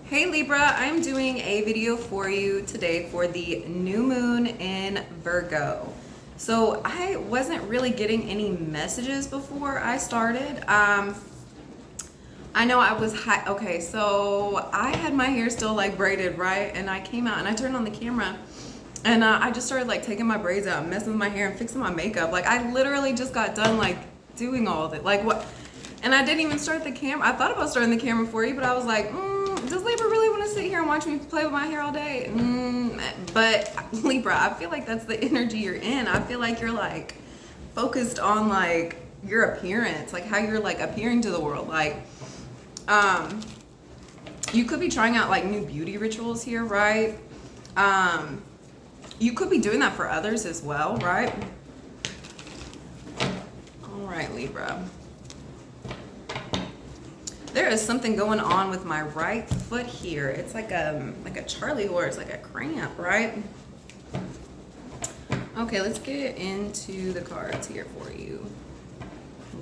Hey Libra, I'm doing a video for you today for the new moon in Virgo. So I wasn't really getting any messages before I started. I know I was high. Okay, so I had my hair still like braided, right? And I came out and I turned on the camera and I just started like taking my braids out and messing with my hair and fixing my makeup. Like I literally just got done like doing all of it. Like what? And I didn't even start the camera. I thought about starting the camera for you, but I was like, does Libra really want to sit here and watch me play with my hair all day? But Libra, I feel like that's the energy you're in. I feel like you're like focused on like your appearance, like how you're like appearing to the world. Like, you could be trying out like new beauty rituals here, right? You could be doing that for others as well, right? All right, Libra. There is something going on with my right foot here. It's like a Charlie horse, like a cramp, right? Okay, let's get into the cards here for you,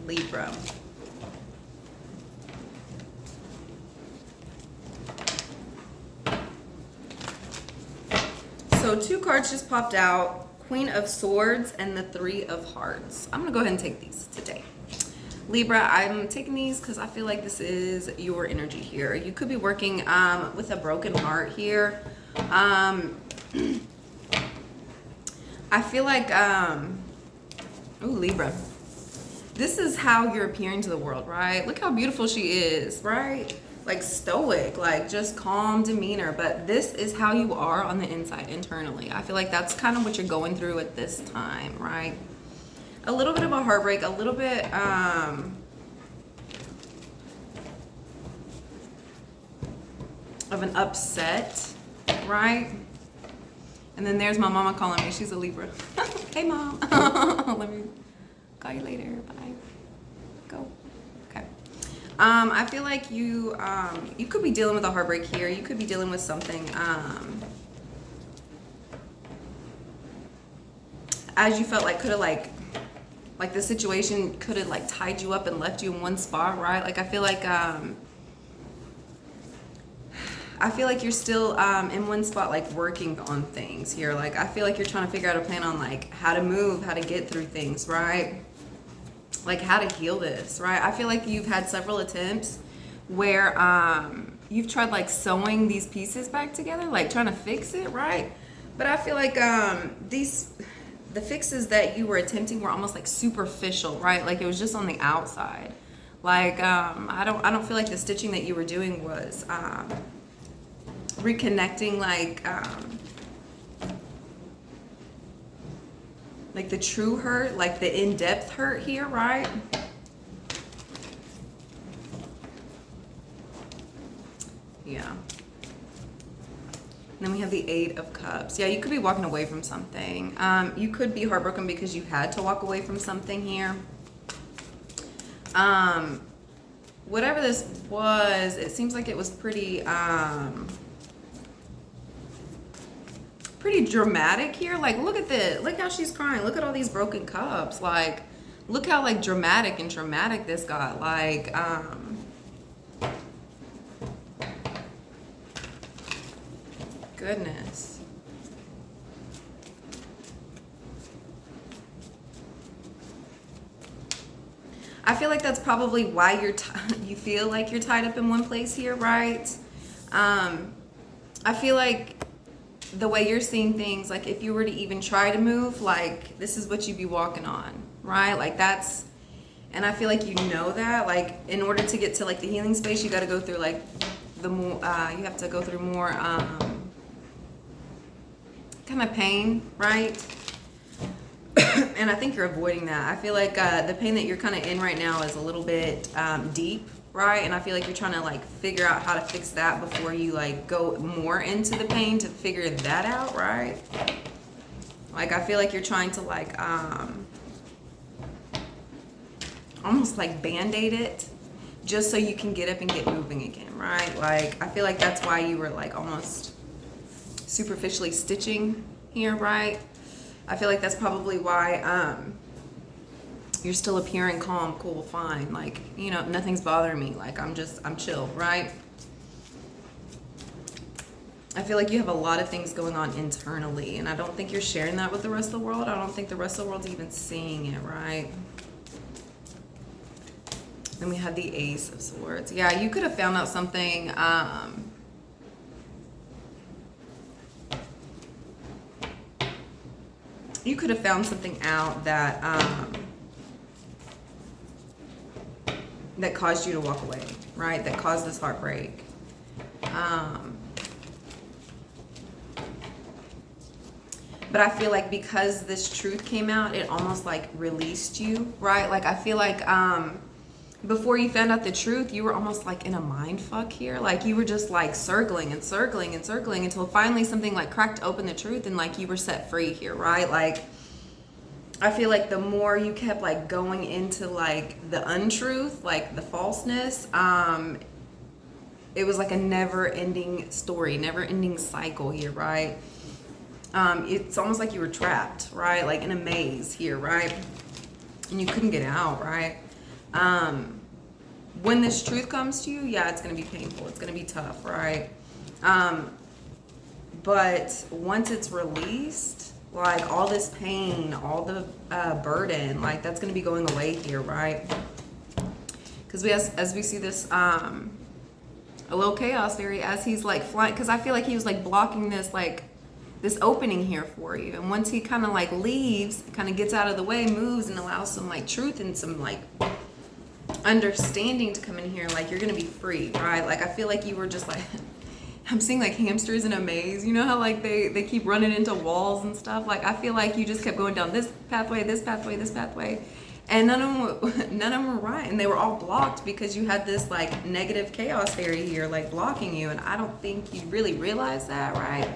Libra. So two cards just popped out, Queen of Swords and the Three of Hearts. I'm gonna go ahead and take these today. Libra, I'm taking these because I feel like this is your energy here. You could be working with a broken heart here. I feel like, ooh, Libra. This is how you're appearing to the world, right? Look how beautiful she is, right? Like stoic, like just calm demeanor. But this is how you are on the inside internally. I feel like that's kind of what you're going through at this time, right? A little bit of a heartbreak, a little bit of an upset, right? And then there's my mama calling me. She's a Libra. Hey, Mom. Let me call you later. Bye. Go. Okay. I feel like you could be dealing with a heartbreak here. You could be dealing with something as you felt like could have like the situation could have like tied you up and left you in one spot, right? Like I feel like you're still in one spot, like working on things here. Like I feel like you're trying to figure out a plan on like how to move, how to get through things, right? Like how to heal this, right? I feel like you've had several attempts where you've tried like sewing these pieces back together, like trying to fix it, right? But I feel like the fixes that you were attempting were almost like superficial, right? Like it was just on the outside. Like I don't feel like the stitching that you were doing was reconnecting like the true hurt, like the in-depth hurt here, right? Yeah. And then we have the Eight of Cups. Yeah, you could be walking away from something. You could be heartbroken because you had to walk away from something here. Whatever this was, it seems like it was pretty dramatic here. Like, look at this. Look how she's crying. Look at all these broken cups. Like, look how like dramatic and traumatic this got. Like, goodness. I feel like that's probably why you feel like you're tied up in one place here, right? I feel like the way you're seeing things, like if you were to even try to move, like this is what you'd be walking on, right? Like that's, and I feel like you know that, like in order to get to like the healing space, you got to go through like the more, you have to go through more kind of pain, right? And I think you're avoiding that. I feel like the pain that you're kind of in right now is a little bit deep, right? And I feel like you're trying to like figure out how to fix that before you like go more into the pain to figure that out, right? Like I feel like you're trying to like almost like band-aid it just so you can get up and get moving again, right? Like I feel like that's why you were like almost superficially stitching here, right? I feel like that's probably why you're still appearing calm, cool, fine. Like, you know, nothing's bothering me. Like, I'm chill, right? I feel like you have a lot of things going on internally, and I don't think you're sharing that with the rest of the world. I don't think the rest of the world's even seeing it, right? Then we have the Ace of Swords. Yeah, you could have found out something. You could have found something out that that caused you to walk away, right? That caused this heartbreak. But I feel like because this truth came out, it almost like released you, right? Like I feel like before you found out the truth, you were almost like in a mind fuck here. Like you were just like circling and circling and circling until finally something like cracked open the truth and like you were set free here, right? Like I feel like the more you kept like going into like the untruth, like the falseness, it was like a never ending story, never ending cycle here, right? It's almost like you were trapped, right? Like in a maze here, right? And you couldn't get out, right? When this truth comes to you, yeah, it's going to be painful. It's going to be tough, right? But once it's released, like all this pain, all the burden, like that's going to be going away here, right? Because as we see this, a little chaos fairy as he's like flying, because I feel like he was like blocking this, like this opening here for you. And once he kind of like leaves, kind of gets out of the way, moves and allows some like truth and some like understanding to come in here, like you're gonna be free, right? Like I feel like you were just like I'm seeing like hamsters in a maze. You know how like they keep running into walls and stuff? Like I feel like you just kept going down this pathway, this pathway, this pathway, and none of them were right, and they were all blocked because you had this like negative chaos fairy here like blocking you. And I don't think you really realize that, right?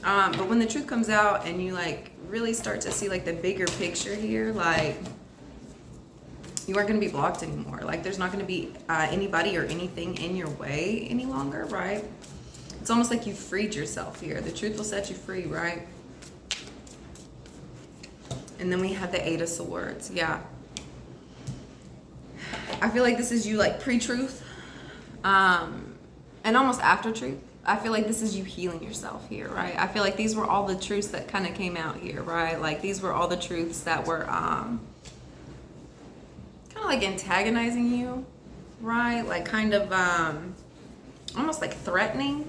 But when the truth comes out and you like really start to see like the bigger picture here, like you aren't going to be blocked anymore. Like there's not going to be anybody or anything in your way any longer, right? It's almost like you freed yourself here. The truth will set you free, right? And then we have the Eight of Swords. Yeah. I feel like this is you like pre-truth and almost after truth. I feel like this is you healing yourself here, right? I feel like these were all the truths that kind of came out here, right? Like these were all the truths that were kind of like antagonizing you, right? Like kind of almost like threatening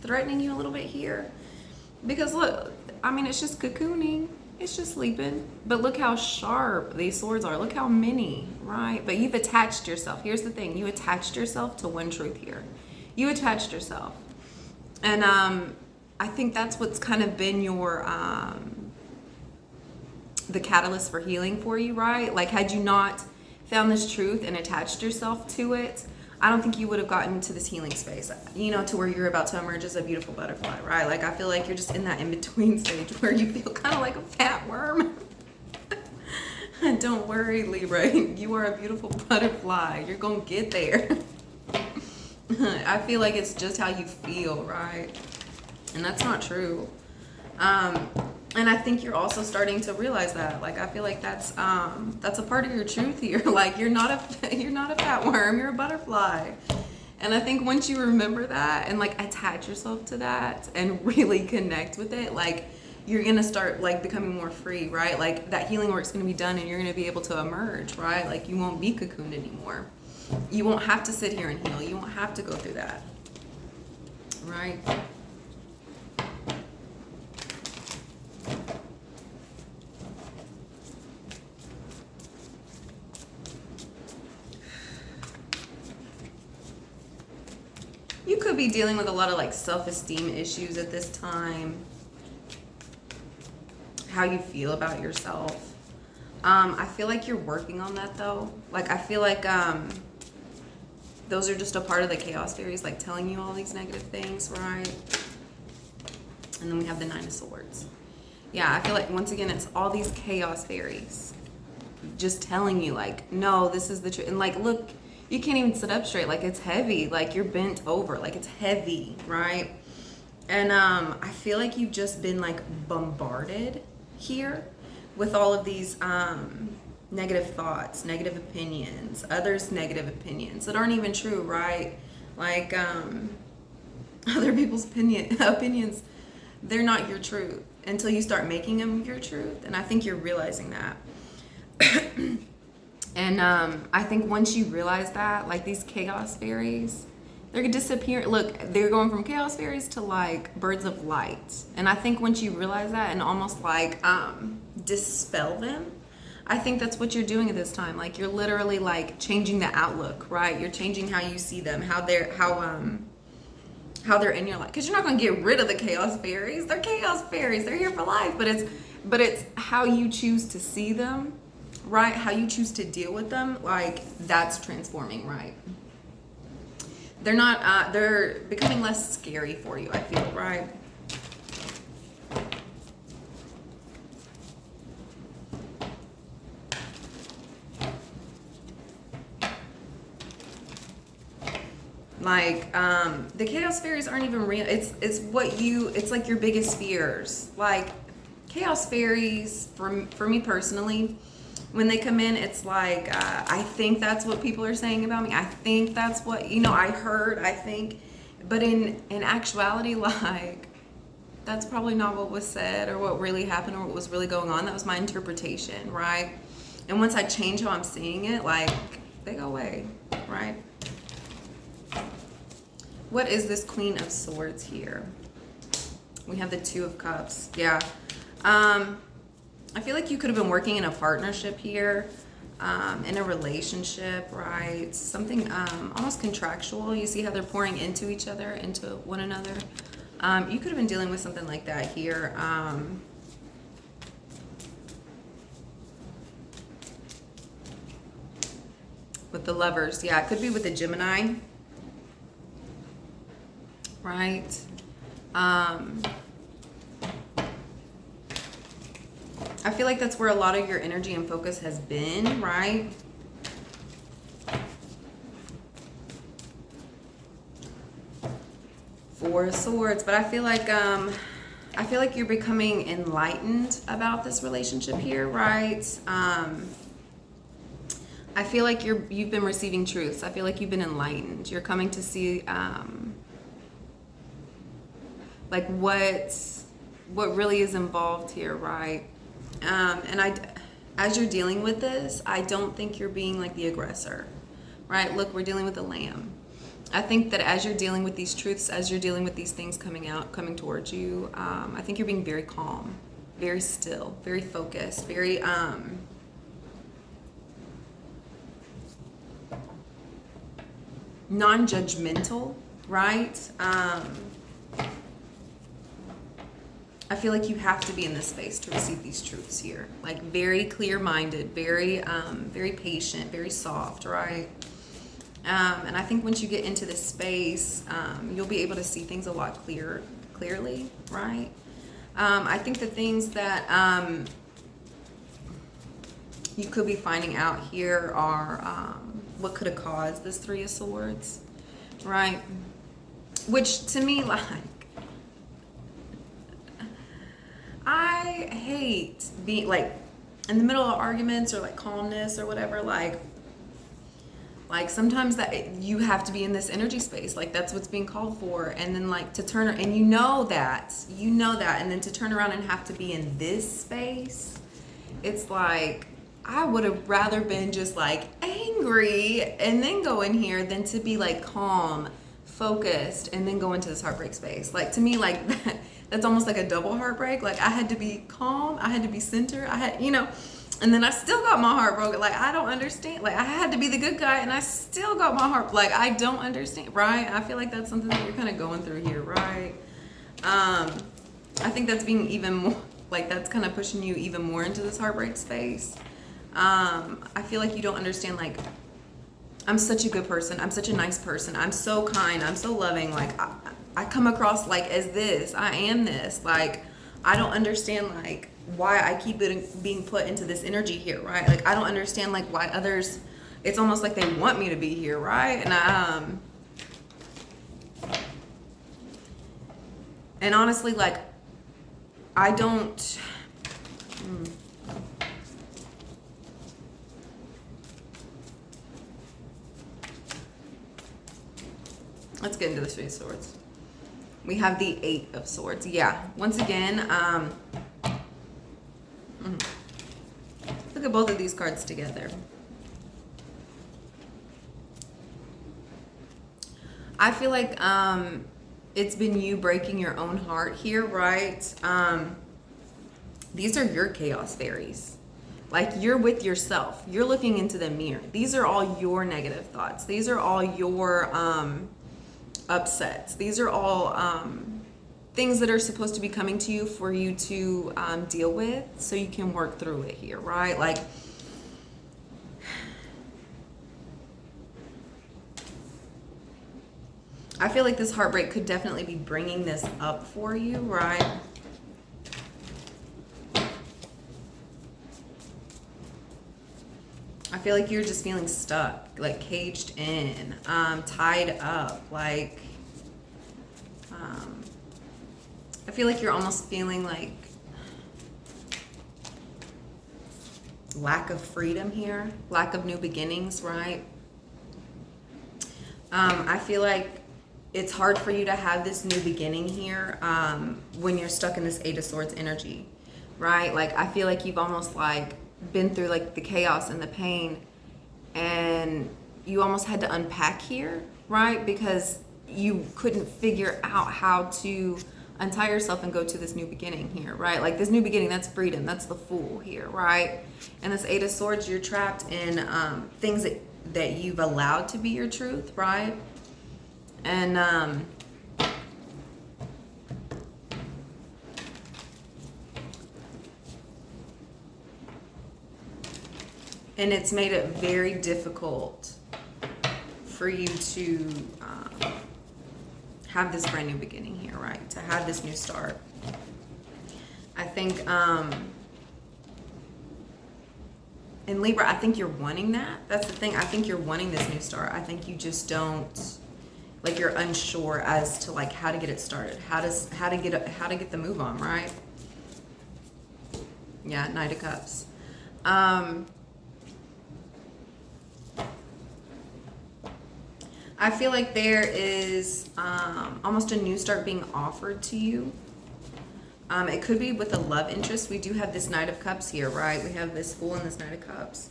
you a little bit here. Because look, I mean, it's just cocooning. It's just sleeping. But look how sharp these swords are. Look how many, right? But you've attached yourself. Here's the thing. You attached yourself to one truth here. You attached yourself. And I think that's what's kind of been your the catalyst for healing for you, right? Like had you not found this truth and attached yourself to it, I don't think you would have gotten to this healing space, you know, to where you're about to emerge as a beautiful butterfly, right? Like I feel like you're just in that in-between stage where you feel kind of like a fat worm. Don't worry, Libra, you are a beautiful butterfly. You're gonna get there. I feel like it's just how you feel, right? And that's not true. And I think you're also starting to realize that. Like I feel like that's a part of your truth here. Like you're not a fat worm, you're a butterfly. And I think once you remember that and like attach yourself to that and really connect with it, like you're gonna start like becoming more free, right? Like that healing work's gonna be done and you're gonna be able to emerge, right? Like you won't be cocooned anymore. You won't have to sit here and heal. You won't have to go through that, right? You could be dealing with a lot of like self-esteem issues at this time. How you feel about yourself. I feel like you're working on that though. Like I feel like those are just a part of the chaos fairies, like telling you all these negative things, right? And then we have the Nine of Swords. Yeah, I feel like once again, it's all these chaos fairies just telling you like, no, this is the truth. And like, look, you can't even sit up straight. Like it's heavy, like you're bent over, like it's heavy, right? And I feel like you've just been like bombarded here with all of these negative thoughts, negative opinions, others' negative opinions that aren't even true, right? Like other people's opinions, they're not your truth until you start making them your truth. And I think you're realizing that. And I think once you realize that, like these chaos fairies, they're disappearing. Look, they're going from chaos fairies to like birds of light. And I think once you realize that and almost like dispel them, I think that's what you're doing at this time. Like you're literally like changing the outlook, right? You're changing how you see them, how they're in your life. Because you're not going to get rid of the chaos fairies. They're chaos fairies. They're here for life. But it's how you choose to see them, right? How you choose to deal with them. Like that's transforming, right? They're not. They're becoming less scary for you, I feel, right? Like the chaos fairies aren't even real. It's like your biggest fears. Like chaos fairies for me personally, when they come in, it's like I think that's what people are saying about me. I think that's what I heard. I think, but in actuality, like that's probably not what was said or what really happened or what was really going on. That was my interpretation, right? And once I change how I'm seeing it, like they go away, right? What is this Queen of Swords here? We have the Two of Cups. Yeah. I feel like you could have been working in a partnership here, in a relationship, right? Something almost contractual. You see how they're pouring into each other, into one another. You could have been dealing with something like that here. With the Lovers. Yeah, it could be with the Gemini. Right? I feel like that's where a lot of your energy and focus has been, right? Four of Swords, but I feel like you're becoming enlightened about this relationship here, right? I feel like you've been receiving truths. I feel like you've been enlightened. You're coming to see like what really is involved here, right? And as you're dealing with this, I don't think you're being like the aggressor, right? Look, we're dealing with the Lamb. I think that as you're dealing with these truths, as you're dealing with these things coming towards you, I think you're being very calm, very still, very focused, very non-judgmental, right? I feel like you have to be in this space to receive these truths here. Like very clear-minded, very patient, very soft, right? And I think once you get into this space, you'll be able to see things a lot clearly, right? I think the things that you could be finding out here are what could have caused this Three of Swords, right? Which to me, like, I hate being like in the middle of arguments or like calmness or whatever, like sometimes that you have to be in this energy space, like that's what's being called for, and then like to turn, and you know that, and then to turn around and have to be in this space, it's like I would have rather been just like angry and then go in here than to be like calm, focused, and then go into this heartbreak space. Like to me, like that's almost like a double heartbreak. Like I had to be calm, I had to be centered, I had, and then I still got my heart broken. Like I don't understand. Like I had to be the good guy and I still got my heart, like I don't understand, right? I feel like that's something that you're kind of going through here, right? I think that's being even more, like that's kind of pushing you even more into this heartbreak space. I feel like you don't understand, like, I'm such a good person. I'm such a nice person. I'm so kind. I'm so loving. Like, I come across, like, as this. I am this. Like, I don't understand, like, why I keep being put into this energy here, right? Like, I don't understand, like, why others, it's almost like they want me to be here, right? And honestly, like, I don't... Let's get into the Three of Swords. We have the Eight of Swords. Yeah, once again, look at both of these cards together. I feel like it's been you breaking your own heart here, right? These are your chaos fairies. Like, you're with yourself. You're looking into the mirror. These are all your negative thoughts. These are all your upsets. These are all things that are supposed to be coming to you for you to deal with so you can work through it here, right? Like, I feel like this heartbreak could definitely be bringing this up for you, right? I feel like you're just feeling stuck, like caged in, tied up, like, I feel like you're almost feeling like lack of freedom here, lack of new beginnings, right? I feel like it's hard for you to have this new beginning here when you're stuck in this Eight of Swords energy, right? Like, I feel like you've almost like been through like the chaos and the pain, and you almost had to unpack here, right? Because you couldn't figure out how to untie yourself and go to this new beginning here, right? Like, this new beginning, that's freedom, that's the Fool here, right? And this Eight of Swords, you're trapped in things that you've allowed to be your truth, right? And it's made it very difficult for you to have this brand new beginning here, right? To have this new start. I think in Libra, I think you're wanting that. That's the thing. I think you're wanting this new start. I think you just don't, like, you're unsure as to like how to get it started, how to get the move on, right? Yeah, Knight of Cups. I feel like there is almost a new start being offered to you. It could be with a love interest. We do have this Knight of Cups here, right? We have this Fool and this Knight of Cups.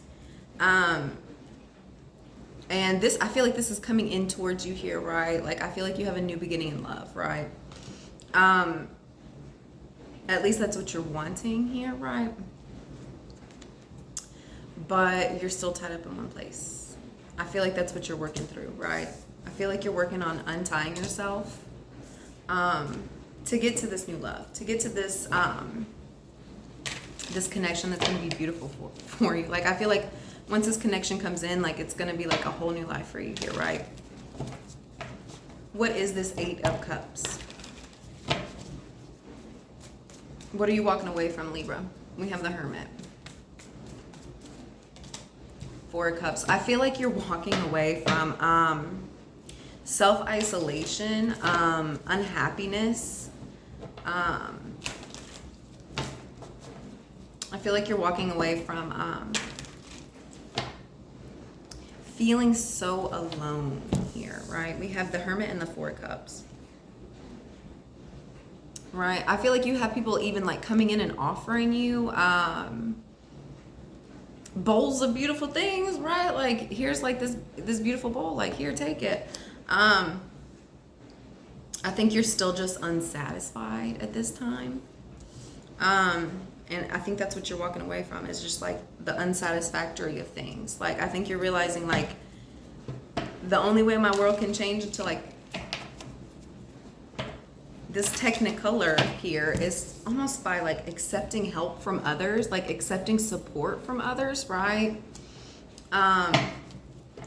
And this, I feel like this is coming in towards you here, right? Like, I feel like you have a new beginning in love, right? At least that's what you're wanting here, right? But you're still tied up in one place. I feel like that's what you're working through, right? I feel like you're working on untying yourself to get to this new love, to get to this this connection that's going to be beautiful for you. Like, I feel like once this connection comes in, like, it's going to be like a whole new life for you here, right? What is this Eight of Cups? What are you walking away from, Libra? We have the Hermit. Four of Cups. I feel like you're walking away from self-isolation, unhappiness. I feel like you're walking away from feeling so alone here, right? We have the Hermit and the Four of Cups. Right? I feel like you have people even like coming in and offering you bowls of beautiful things, right? Like, here's like this beautiful bowl, like, here, take it. I think you're still just unsatisfied at this time. And I think that's what you're walking away from, is just like the unsatisfactory of things. Like, I think you're realizing like the only way my world can change into like this technicolor here is almost by like accepting help from others, like accepting support from others, right?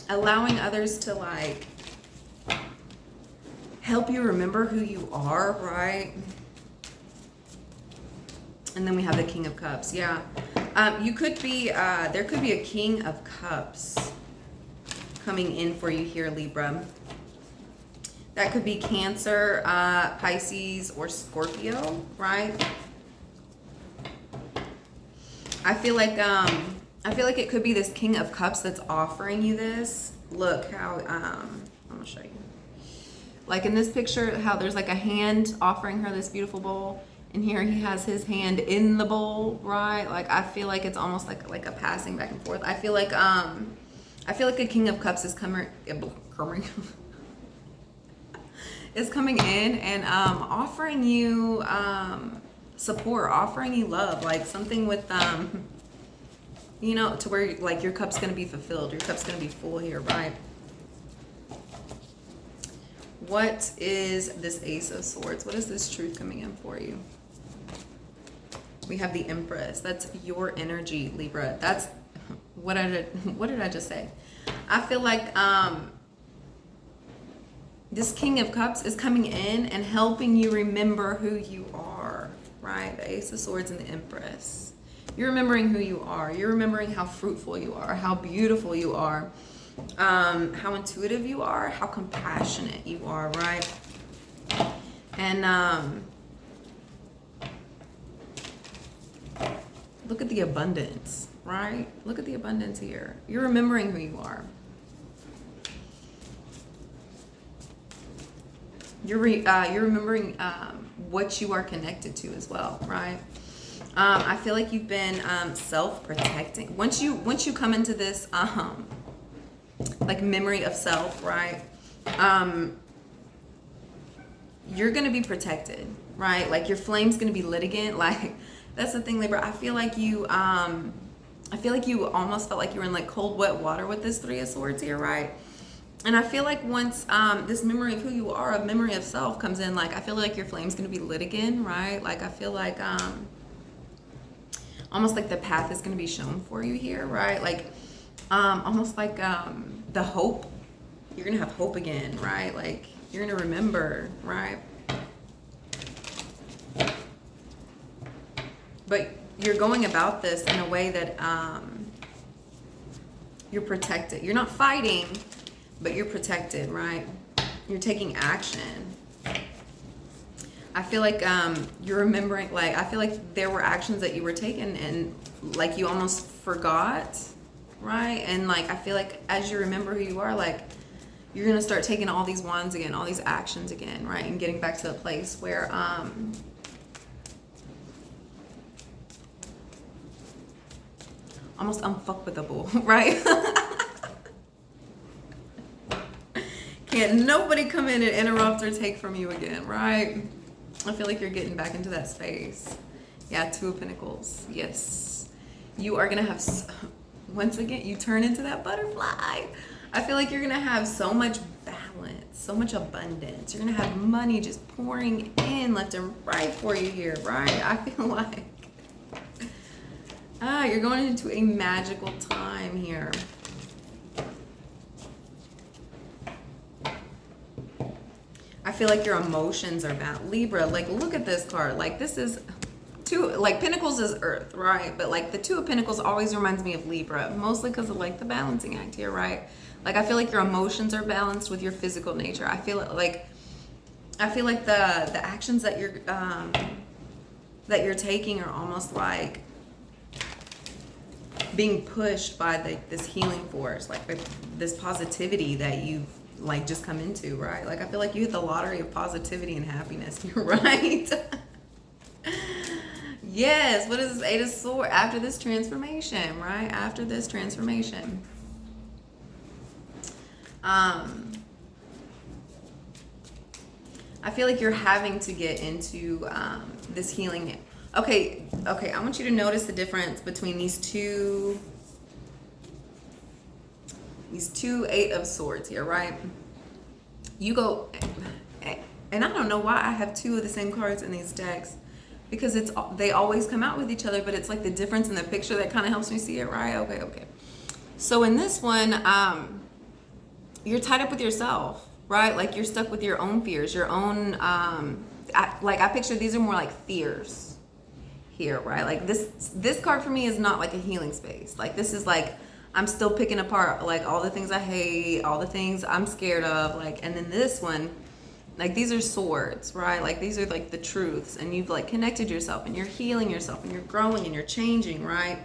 Allowing others to like help you remember who you are, right? And then we have the King of Cups. Yeah. You could be, there could be a King of Cups coming in for you here, Libra. That could be Cancer, Pisces, or Scorpio, right? I feel like it could be this King of Cups that's offering you this. Look how, I'm gonna show you. Like in this picture, how there's like a hand offering her this beautiful bowl, and here he has his hand in the bowl, right? Like I feel like it's almost like a passing back and forth. I feel like a King of Cups is coming is coming in and offering you support, offering you love, like something with you know, to where like your cup's gonna be fulfilled, your cup's gonna be full here, right? What is this Ace of Swords? What is this truth coming in for you? We have the Empress. That's your energy, Libra. That's what did I just say? I feel like this King of Cups is coming in and helping you remember who you are, right? The Ace of Swords and the Empress. You're remembering who you are. You're remembering how fruitful you are, how beautiful you are, how intuitive you are, how compassionate you are, right? And look at the abundance, right? Look at the abundance here. You're remembering who you are. You're remembering what you are connected to as well, right? I feel like you've been self-protecting. Once you come into this like memory of self, right? You're gonna be protected, right? Like your flame's gonna be lit again. Like that's the thing, Libra. I feel like you almost felt like you were in like cold, wet water with this Three of Swords here, right? And I feel like once this memory of who you are, a memory of self comes in, like I feel like your flame's gonna be lit again, right? Like I feel like almost like the path is gonna be shown for you here, right? Like almost like the hope. You're gonna have hope again, right? Like you're gonna remember, right? But you're going about this in a way that you're protected. You're not fighting, but you're protected, right? You're taking action. I feel like you're remembering, like, I feel like there were actions that you were taking and like you almost forgot, right? And like, I feel like as you remember who you are, like you're going to start taking all these wands again, all these actions again, right? And getting back to the place where, almost unfuckwittable, right? Can't nobody come in and interrupt or take from you again, right? I feel like you're getting back into that space. Yeah, Two of Pentacles. Yes. You are going to have, once again, you turn into that butterfly. I feel like you're going to have so much balance, so much abundance. You're going to have money just pouring in left and right for you here, right? I feel like you're going into a magical time here. I feel like your emotions are balanced. Libra, like look at this card. Like this is like Pentacles is Earth, right? But like the Two of Pentacles always reminds me of Libra, mostly because of like the balancing act here, right? Like I feel like your emotions are balanced with your physical nature. I feel like the actions that you're taking are almost like being pushed by this healing force, like this positivity that you've like just come into, right? Like I feel like you hit the lottery of positivity and happiness. You're right. Yes. What is this Eight of Swords? After this transformation, right? After this transformation. I feel like you're having to get into this healing. Okay, I want you to notice the difference between these two Eight of Swords here, right? You go, and I don't know why I have two of the same cards in these decks, because they always come out with each other, but it's like the difference in the picture that kind of helps me see it, right? Okay. So in this one, you're tied up with yourself, right? Like you're stuck with your own fears, your own, I picture these are more like fears here, right? Like this card for me is not like a healing space. Like this is like, I'm still picking apart like all the things I hate, all the things I'm scared of, like, and then this one, like these are swords, right? Like these are like the truths, and you've like connected yourself and you're healing yourself and you're growing and you're changing, right?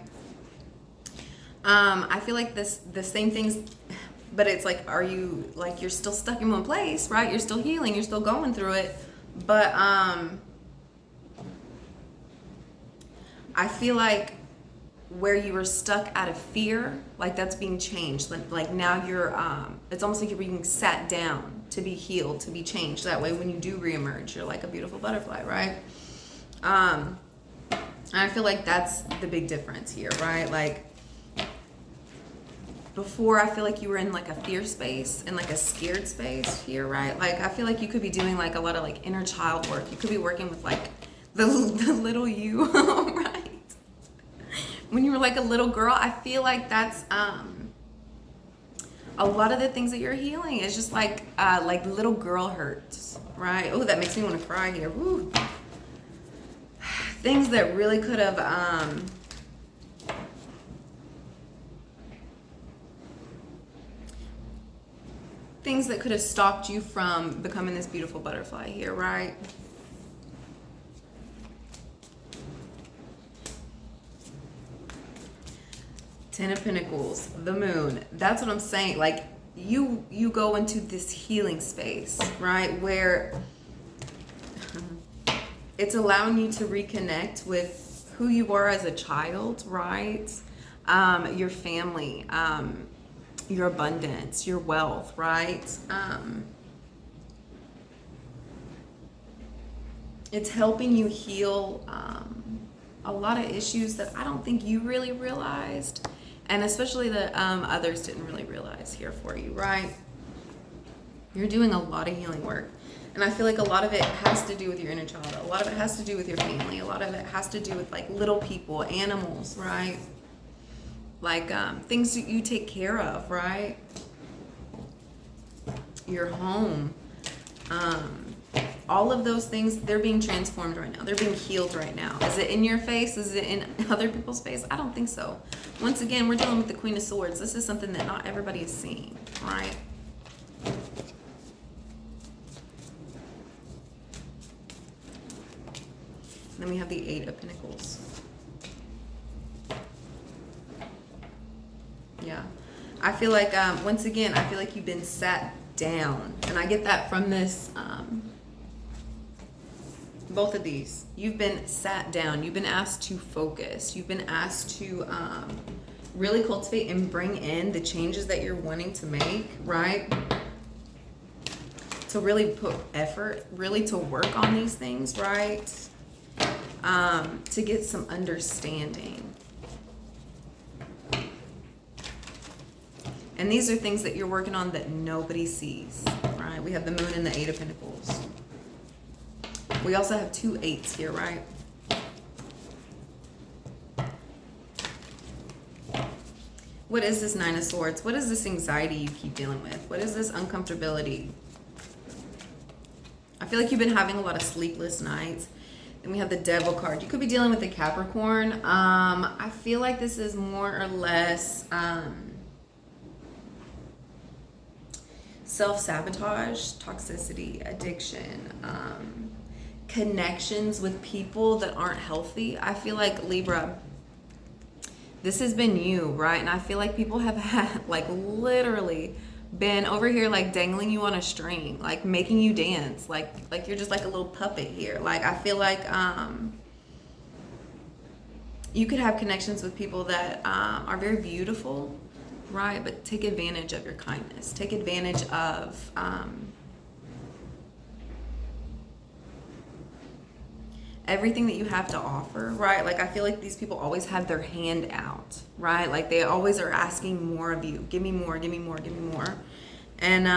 I feel like the same things but it's like, are you, like, you're still stuck in one place, right? You're still healing, you're still going through it. But I feel like where you were stuck out of fear, like that's being changed. Like now you're, it's almost like you're being sat down to be healed, to be changed. That way when you do reemerge, you're like a beautiful butterfly, right? And I feel like that's the big difference here, right? Like before, I feel like you were in like a fear space and like a scared space here, right? Like I feel like you could be doing like a lot of like inner child work. You could be working with like the little you, right? When you were like a little girl, I feel like that's a lot of the things that you're healing is just like little girl hurts, right? Oh, that makes me want to cry here. Woo. Things that really could have things that could have stopped you from becoming this beautiful butterfly here, right? Ten of Pentacles, the moon. That's what I'm saying. Like you go into this healing space, right? Where it's allowing you to reconnect with who you were as a child, right? Your family, your abundance, your wealth, right? It's helping you heal a lot of issues that I don't think you really realized, and especially that others didn't really realize here for you, right? You're doing a lot of healing work. And I feel like a lot of it has to do with your inner child. A lot of it has to do with your family. A lot of it has to do with like little people, animals, right? Like things that you take care of, right? Your home. All of those things, they're being transformed right now. They're being healed right now. Is it in your face? Is it in other people's face? I don't think so. Once again, we're dealing with the Queen of Swords. This is something that not everybody is seeing, right? Then we have the Eight of Pentacles. Yeah. I feel like, once again, I feel like you've been sat down. And I get that from this, both of these. You've been sat down. You've been asked to focus. You've been asked to really cultivate and bring in the changes that you're wanting to make, right? To really put effort, really to work on these things, right? To get some understanding. And these are things that you're working on that nobody sees, right? We have the Moon and the Eight of Pentacles. We also have two eights here, right? What is this Nine of Swords? What is this anxiety you keep dealing with? What is this uncomfortability? I feel like you've been having a lot of sleepless nights. Then we have the Devil card. You could be dealing with a Capricorn. I feel like this is more or less self-sabotage, toxicity, addiction, connections with people that aren't healthy. I feel like, Libra, this has been you, right? And I feel like people have had, like, literally been over here like dangling you on a string, like making you dance, like you're just like a little puppet here. Like I feel like you could have connections with people that are very beautiful, right? But take advantage of your kindness. Take advantage of everything that you have to offer, right? Like I feel like these people always have their hand out, right? Like they always are asking more of you. Give me more, give me more, give me more. And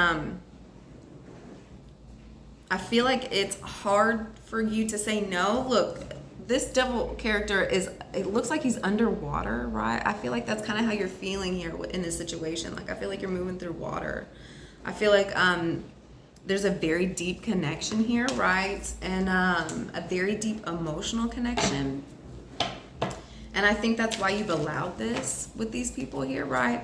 I feel like it's hard for you to say no. Look, this Devil character is, it looks like he's underwater, right? I feel like that's kind of how you're feeling here in this situation. Like I feel like you're moving through water. I feel like there's a very deep connection here, right? And a very deep emotional connection. And I think that's why you've allowed this with these people here, right?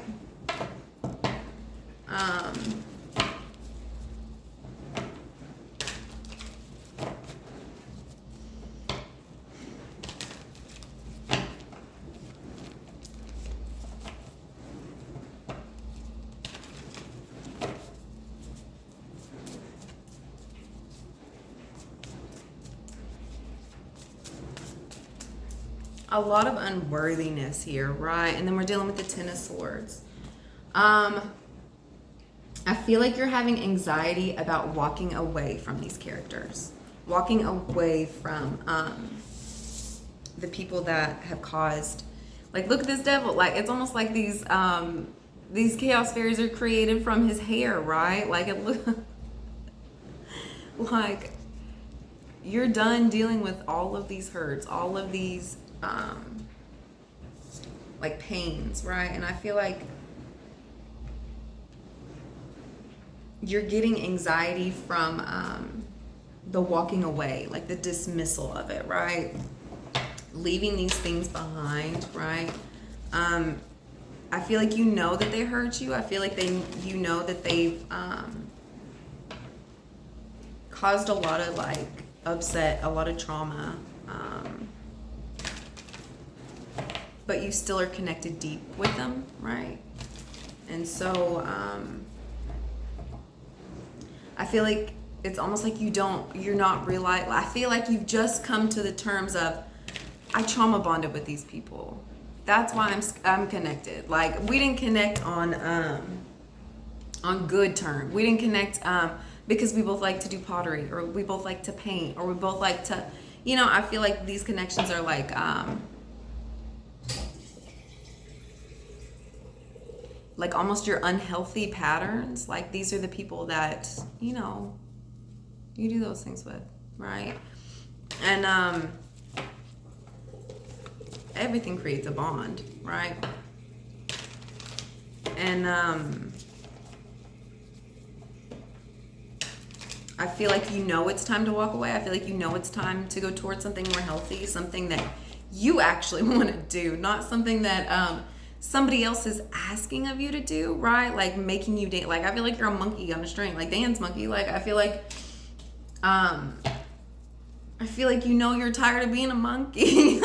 a lot of unworthiness here, right? And then we're dealing with the Ten of Swords. I feel like you're having anxiety about walking away from these characters, walking away from the people that have caused, like, look at this devil. Like, it's almost like these chaos fairies are created from his hair, right? Like, it look like you're done dealing with all of these hurts, all of these like pains, right? And I feel like you're getting anxiety from the walking away, like the dismissal of it, right? Leaving these things behind, right? I feel like you know that they hurt you. I feel like you know that they've caused a lot of like upset, a lot of trauma, but you still are connected deep with them, right? And so I feel like it's almost like you're not realizing. I feel like you've just come to the terms of, I trauma bonded with these people. That's why I'm connected. Like, we didn't connect on good terms. We didn't connect because we both like to do pottery, or we both like to paint, or we both like to, I feel like these connections are like almost your unhealthy patterns. Like, these are the people that, you do those things with, right? And everything creates a bond, right? And I feel like it's time to walk away. I feel like it's time to go towards something more healthy, something that you actually want to do, not something that somebody else is asking of you to do, right? Like, making you dance. Like, I feel like you're a monkey on a string, like dance monkey. Like, I feel like you're tired of being a monkey.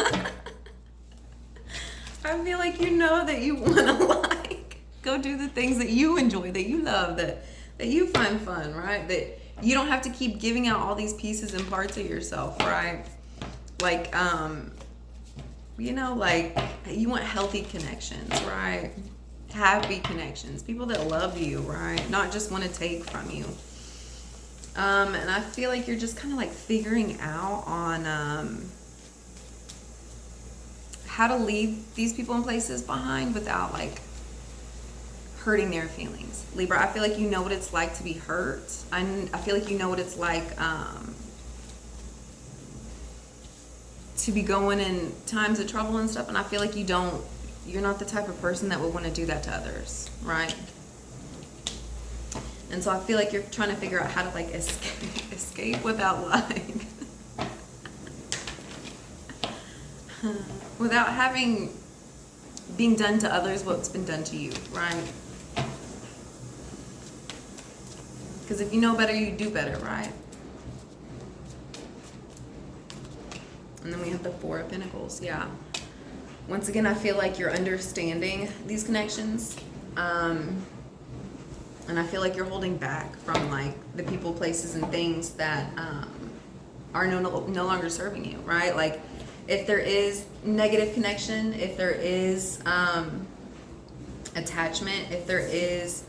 I feel like that you want to like go do the things that you enjoy, that you love, that you find fun, right? That you don't have to keep giving out all these pieces and parts of yourself, right? Like, like, you want healthy connections, right? Happy connections, people that love you, right? Not just want to take from you. And I feel like you're just kind of like figuring out on how to leave these people and places behind without like hurting their feelings. Libra, I feel like you know what it's like to be hurt. I feel like you know what it's like to be going in times of trouble and stuff, and I feel like you're not the type of person that would want to do that to others, right? And so I feel like you're trying to figure out how to like escape without like without being done to others what's been done to you, right? Because if you know better, you do better, right? And then we have the Four of Pentacles. Yeah. Once again, I feel like you're understanding these connections. And I feel like you're holding back from like the people, places, and things that are no longer serving you, right? Like, if there is negative connection, if there is attachment, if there is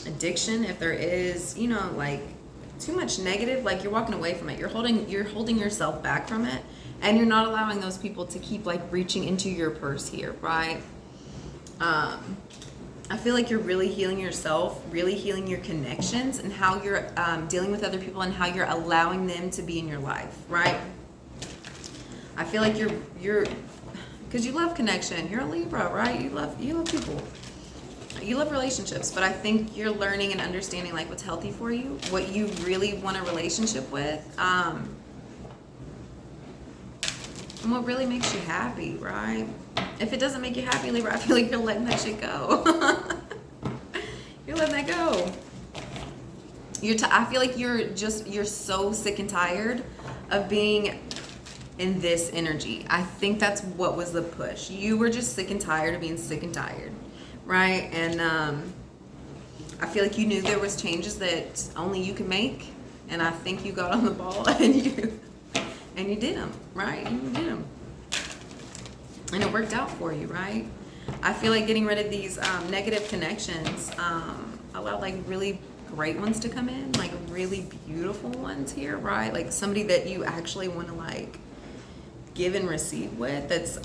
addiction, if there is, like too much negative, like, you're walking away from it. You're holding yourself back from it, and you're not allowing those people to keep like reaching into your purse here, right? I feel like you're really healing yourself, really healing your connections, and how you're dealing with other people, and how you're allowing them to be in your life, right? I feel like you're because you love connection. You're a Libra, right? You love people. You love relationships, but I think you're learning and understanding like what's healthy for you, what you really want a relationship with, and what really makes you happy, right? If it doesn't make you happy, Libra, I feel like you're letting that shit go. You're letting that go. I feel like you're so sick and tired of being in this energy. I think that's what was the push. You were just sick and tired of being sick and tired, right? And I feel like you knew there was changes that only you can make. And I think you got on the ball and you did them, right? And you did them. And it worked out for you, right? I feel like getting rid of these negative connections allowed like really great ones to come in, like really beautiful ones here, right? Like somebody that you actually want to like give and receive with. That's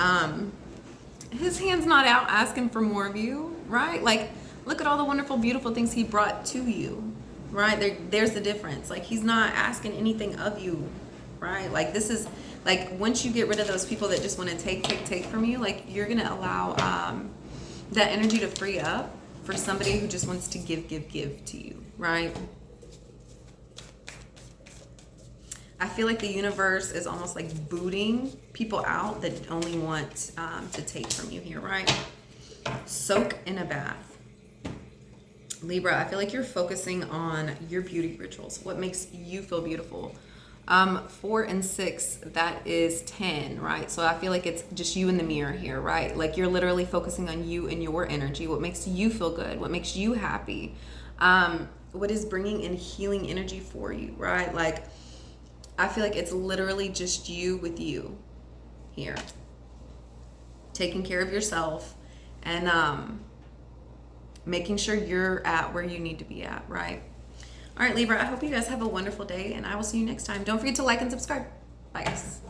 his hand's not out asking for more of you, right? Like look at all the wonderful, beautiful things he brought to you, right? There's the difference. Like he's not asking anything of you, right? Like this is like once you get rid of those people that just want to take from you, like you're gonna allow that energy to free up for somebody who just wants to give to you, right? I feel like the universe is almost like booting people out that only want to take from you here, right? Soak in a bath. Libra, I feel like you're focusing on your beauty rituals, what makes you feel beautiful. 4 and 6, that is 10, right? So I feel like it's just you in the mirror here, right? Like you're literally focusing on you and your energy, what makes you feel good, what makes you happy, what is bringing in healing energy for you, right? Like I feel like it's literally just you with you here, taking care of yourself and making sure you're at where you need to be at, right? All right, Libra, I hope you guys have a wonderful day, and I will see you next time. Don't forget to like and subscribe. Bye, guys.